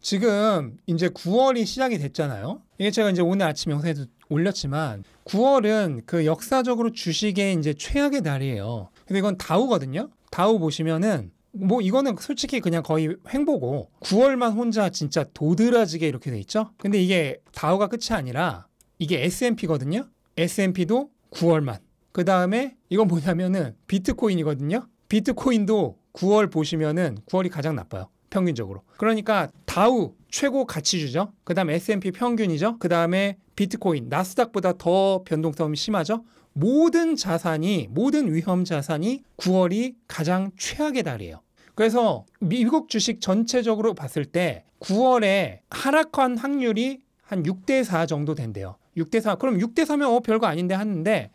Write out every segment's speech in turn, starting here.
지금 이제 9월이 시작이 됐잖아요. 이게 제가 이제 오늘 아침 영상에도 올렸지만 9월은 그 역사적으로 주식의 이제 최악의 달이에요. 근데 이건 다우거든요. 다우 보시면은 뭐 이거는 솔직히 그냥 거의 횡보고 9월만 혼자 진짜 도드라지게 이렇게 돼 있죠. 근데 이게 다우가 끝이 아니라 이게 S&P거든요. S&P도 9월만. 그 다음에 이건 뭐냐면은 비트코인이거든요. 비트코인도 9월 보시면은 9월이 가장 나빠요. 평균적으로. 그러니까 다우 최고 가치주죠. 그 다음에 S&P 평균이죠. 그 다음에 비트코인, 나스닥보다 더 변동성이 심하죠. 모든 자산이, 모든 위험 자산이 9월이 가장 최악의 달이에요. 그래서 미국 주식 전체적으로 봤을 때 9월에 하락한 확률이 한 6대4 정도 된대요. 6대4. 그럼 6대4면 별거 아닌데 하는데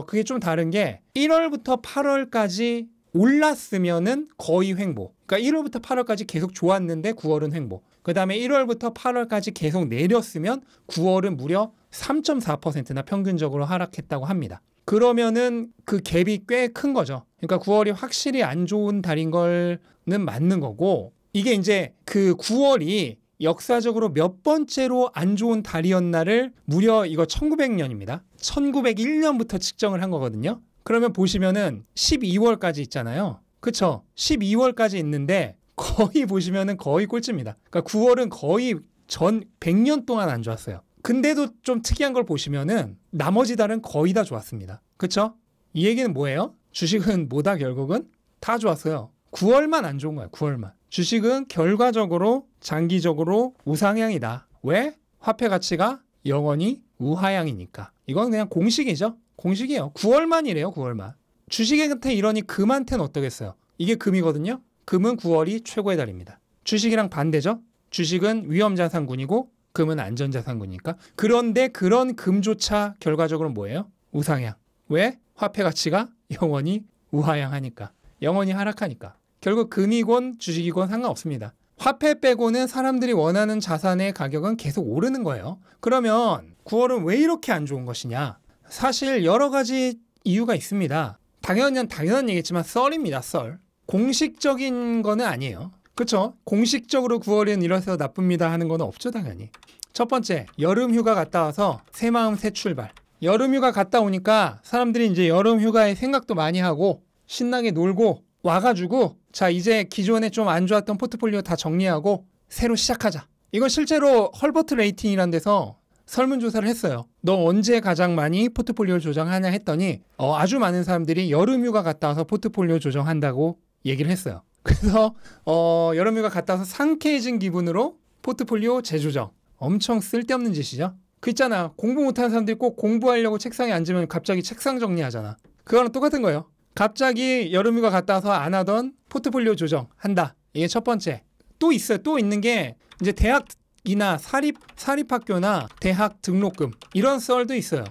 그게 좀 다른 게 1월부터 8월까지 올랐으면은 거의 횡보. 그러니까 1월부터 8월까지 계속 좋았는데 9월은 횡보. 그 다음에 1월부터 8월까지 계속 내렸으면 9월은 무려 3.4%나 평균적으로 하락했다고 합니다. 그러면은 그 갭이 꽤 큰 거죠. 그러니까 9월이 확실히 안 좋은 달인 거는 맞는 거고, 이게 이제 그 9월이 역사적으로 몇 번째로 안 좋은 달이었나를 무려 이거 1900년입니다. 1901년부터 측정을 한 거거든요. 그러면 보시면은 12월까지 있잖아요. 그쵸? 12월까지 있는데 거의 보시면은 거의 꼴찌입니다. 그러니까 9월은 거의 전 100년 동안 안 좋았어요. 근데도 좀 특이한 걸 보시면은 나머지 달은 거의 다 좋았습니다. 그쵸? 이 얘기는 뭐예요? 주식은 뭐다 결국은? 다 좋았어요. 9월만 안 좋은 거예요. 9월만. 주식은 결과적으로 장기적으로 우상향이다. 왜? 화폐 가치가 영원히 우하향이니까. 이건 그냥 공식이죠. 공식이에요. 9월만이래요. 9월만. 주식한테 이러니 금한테는 어떠겠어요? 이게 금이거든요. 금은 9월이 최고의 달입니다. 주식이랑 반대죠. 주식은 위험자산군이고 금은 안전자산군이니까. 그런데 그런 금조차 결과적으로 뭐예요? 우상향. 왜? 화폐 가치가 영원히 우하향하니까. 영원히 하락하니까. 결국 금이건 주식이건 상관없습니다. 화폐 빼고는 사람들이 원하는 자산의 가격은 계속 오르는 거예요. 그러면 9월은 왜 이렇게 안 좋은 것이냐? 사실 여러 가지 이유가 있습니다. 당연한 얘기겠지만 썰입니다. 썰. 공식적인 거는 아니에요. 그렇죠? 공식적으로 9월은 이래서 나쁩니다 하는 건 없죠, 당연히. 첫 번째, 여름 휴가 갔다 와서 새 마음 새 출발. 여름 휴가 갔다 오니까 사람들이 이제 여름 휴가에 생각도 많이 하고 신나게 놀고 와가지고 자, 이제 기존에 좀 안 좋았던 포트폴리오 다 정리하고 새로 시작하자. 이건 실제로 헐버트 레이팅이라는 데서 설문조사를 했어요. 너 언제 가장 많이 포트폴리오 조정하냐 했더니 아주 많은 사람들이 여름휴가 갔다 와서 포트폴리오 조정한다고 얘기를 했어요. 그래서 여름휴가 갔다 와서 상쾌해진 기분으로 포트폴리오 재조정. 엄청 쓸데없는 짓이죠. 그 있잖아. 공부 못하는 사람들이 꼭 공부하려고 책상에 앉으면 갑자기 책상 정리하잖아. 그거랑 똑같은 거예요. 갑자기 여름휴가 갔다 와서 안 하던 포트폴리오 조정한다. 이게 첫 번째. 또 있어요. 또 있는 게 이제 대학이나 사립학교나 대학 등록금 이런 썰도 있어요.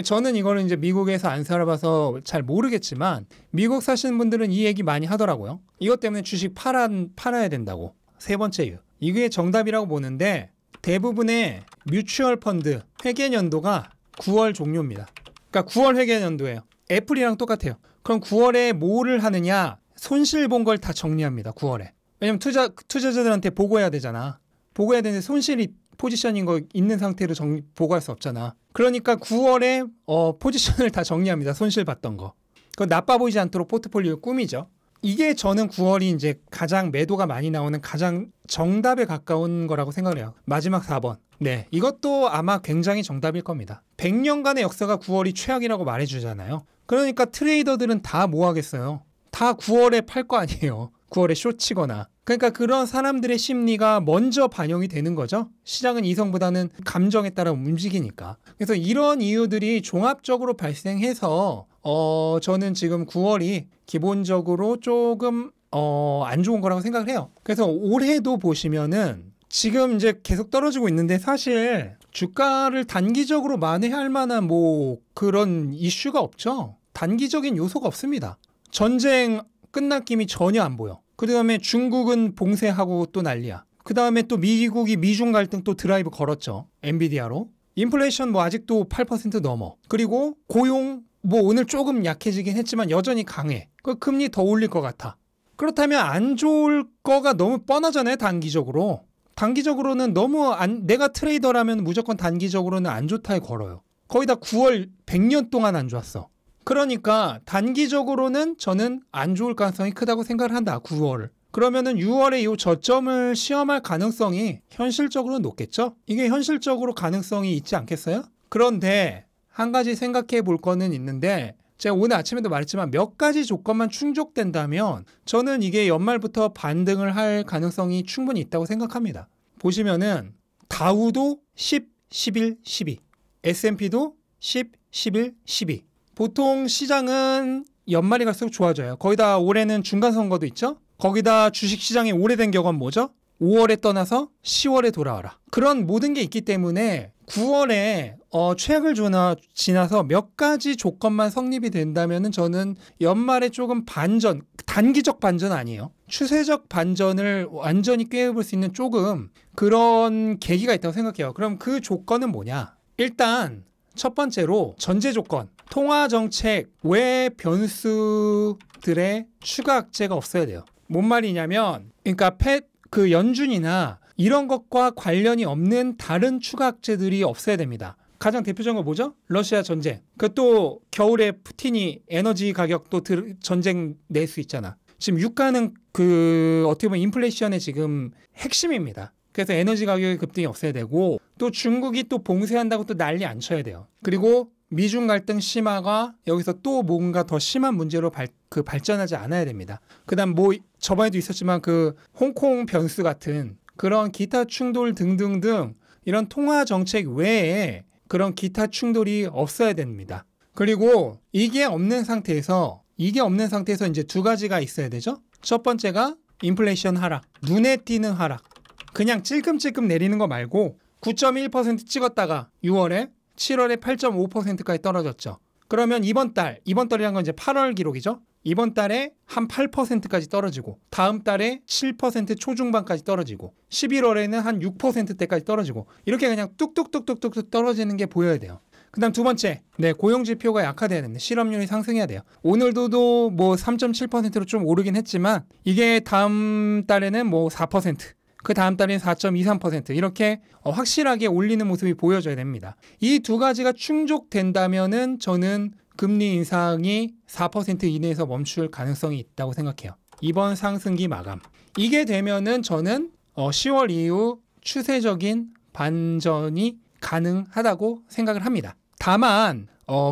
저는 이거는 이제 미국에서 안 살아봐서 잘 모르겠지만 미국 사시는 분들은 이 얘기 많이 하더라고요. 이것 때문에 주식 팔아야 된다고. 세 번째 이유. 이게 정답이라고 보는데 대부분의 뮤추얼 펀드 회계연도가 9월 종료입니다. 그러니까 9월 회계연도예요. 애플이랑 똑같아요. 그럼 9월에 뭐를 하느냐? 손실 본 걸 다 정리합니다. 9월에. 왜냐면 투자자들한테 보고해야 되잖아. 보고해야 되는데 손실이 포지션인 거 있는 상태로 보고할 수 없잖아. 그러니까 9월에 포지션을 다 정리합니다. 손실 봤던 거. 그건 나빠 보이지 않도록 포트폴리오 꾸미죠. 이게 저는 9월이 이제 가장 매도가 많이 나오는 가장 정답에 가까운 거라고 생각을 해요. 마지막 4번. 네, 이것도 아마 굉장히 정답일 겁니다. 100년간의 역사가 9월이 최악이라고 말해주잖아요. 그러니까 트레이더들은 다 뭐 하겠어요? 다 9월에 팔 거 아니에요. 9월에 숏치거나. 그러니까 그런 사람들의 심리가 먼저 반영이 되는 거죠. 시장은 이성보다는 감정에 따라 움직이니까. 그래서 이런 이유들이 종합적으로 발생해서 저는 지금 9월이 기본적으로 조금 안 좋은 거라고 생각을 해요. 그래서 올해도 보시면은 지금 이제 계속 떨어지고 있는데 사실 주가를 단기적으로 만회할 만한 뭐 그런 이슈가 없죠. 단기적인 요소가 없습니다. 전쟁 끝날 김이 전혀 안 보여. 그 다음에 중국은 봉쇄하고 또 난리야. 그 다음에 또 미국이 미중 갈등 또 드라이브 걸었죠. 엔비디아로. 인플레이션 뭐 아직도 8% 넘어. 그리고 고용 뭐 오늘 조금 약해지긴 했지만 여전히 강해. 그 금리 더 올릴 것 같아. 그렇다면 안 좋을 거가 너무 뻔하잖아요. 단기적으로. 단기적으로는 내가 트레이더라면 무조건 단기적으로는 안 좋다에 걸어요. 거의 다 9월 100년 동안 안 좋았어. 그러니까 단기적으로는 저는 안 좋을 가능성이 크다고 생각을 한다. 9월을. 그러면은 6월에 이 저점을 시험할 가능성이 현실적으로 높겠죠? 이게 현실적으로 가능성이 있지 않겠어요? 그런데 한 가지 생각해 볼 거는 있는데 제가 오늘 아침에도 말했지만 몇 가지 조건만 충족된다면 저는 이게 연말부터 반등을 할 가능성이 충분히 있다고 생각합니다. 보시면은 다우도 10, 11, 12, S&P도 10, 11, 12. 보통 시장은 연말이 갈수록 좋아져요. 거기다 올해는 중간선거도 있죠? 거기다 주식시장의 오래된 격언 뭐죠? 5월에 떠나서 10월에 돌아와라. 그런 모든 게 있기 때문에 9월에 최악을 지나서 몇 가지 조건만 성립이 된다면 저는 연말에 조금 반전, 단기적 반전 아니에요. 추세적 반전을 완전히 꿰어볼 수 있는 조금 그런 계기가 있다고 생각해요. 그럼 그 조건은 뭐냐? 일단 첫 번째로 전제 조건. 통화정책 외 변수들의 추가 악재가 없어야 돼요. 뭔 말이냐면 그러니까 그 연준이나 이런 것과 관련이 없는 다른 추가 악재들이 없어야 됩니다. 가장 대표적인 거 뭐죠? 러시아 전쟁. 또 겨울에 푸틴이 에너지 가격 또 전쟁 낼 수 있잖아. 지금 유가는 어떻게 보면 인플레이션의 지금 핵심입니다. 그래서 에너지 가격의 급등이 없어야 되고 또 중국이 또 봉쇄한다고 또 난리 안 쳐야 돼요. 그리고 미중 갈등 심화가 여기서 또 뭔가 더 심한 문제로 발전하지 않아야 됩니다. 그다음 저번에도 있었지만 홍콩 변수 같은 그런 기타 충돌 등등등 이런 통화 정책 외에 그런 기타 충돌이 없어야 됩니다. 그리고 이게 없는 상태에서 이제 두 가지가 있어야 되죠. 첫 번째가 인플레이션 하락, 눈에 띄는 하락. 그냥 찔끔찔끔 내리는 거 말고 9.1% 찍었다가 6월에 7월에 8.5%까지 떨어졌죠. 그러면 이번 달이란 건 이제 8월 기록이죠. 이번 달에 한 8%까지 떨어지고 다음 달에 7% 초중반까지 떨어지고 11월에는 한 6%대까지 떨어지고 이렇게 그냥 뚝뚝뚝뚝뚝 떨어지는 게 보여야 돼요. 그 다음 두 번째, 고용지표가 약화돼야 됩니다. 실업률이 상승해야 돼요. 오늘도 3.7%로 좀 오르긴 했지만 이게 다음 달에는 4%, 그 다음 달에는 4.23% 이렇게 확실하게 올리는 모습이 보여져야 됩니다. 이 두 가지가 충족된다면은 저는 금리 인상이 4% 이내에서 멈출 가능성이 있다고 생각해요. 이번 상승기 마감. 이게 되면은 저는 10월 이후 추세적인 반전이 가능하다고 생각을 합니다. 다만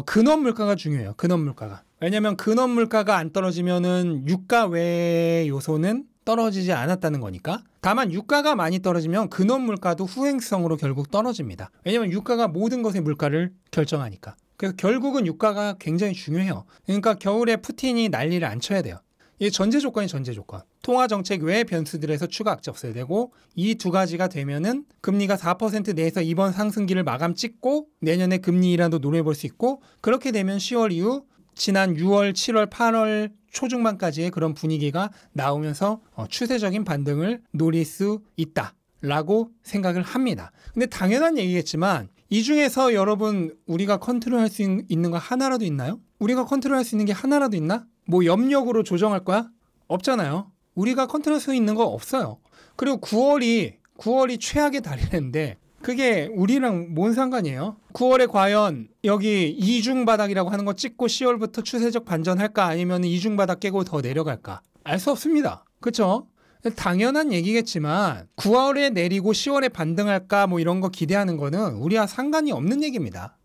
근원 물가가 중요해요. 근원 물가가. 왜냐하면 근원 물가가 안 떨어지면은 유가 외의 요소는 떨어지지 않았다는 거니까. 다만 유가가 많이 떨어지면 근원 물가도 후행성으로 결국 떨어집니다. 왜냐하면 유가가 모든 것의 물가를 결정하니까. 그래서 결국은 유가가 굉장히 중요해요. 그러니까 겨울에 푸틴이 난리를 안 쳐야 돼요. 이게 전제 조건이 전제 조건. 통화 정책 외의 변수들에서 추가 악재 없어야 되고 이 두 가지가 되면은 금리가 4% 내에서 이번 상승기를 마감 찍고 내년에 금리 인하도 노려볼 수 있고 그렇게 되면 10월 이후 지난 6월, 7월, 8월 초중반까지의 그런 분위기가 나오면서 추세적인 반등을 노릴 수 있다라고 생각을 합니다. 근데 당연한 얘기겠지만 이 중에서 여러분 우리가 컨트롤할 수 있는 거 하나라도 있나요? 우리가 컨트롤할 수 있는 게 하나라도 있나? 염력으로 조정할 거야? 없잖아요. 우리가 컨트롤할 수 있는 거 없어요. 그리고 9월이 최악의 달이랬는데 그게 우리랑 뭔 상관이에요? 9월에 과연 여기 이중바닥이라고 하는 거 찍고 10월부터 추세적 반전할까? 아니면 이중바닥 깨고 더 내려갈까? 알 수 없습니다. 그렇죠? 당연한 얘기겠지만 9월에 내리고 10월에 반등할까? 이런 거 기대하는 거는 우리와 상관이 없는 얘기입니다.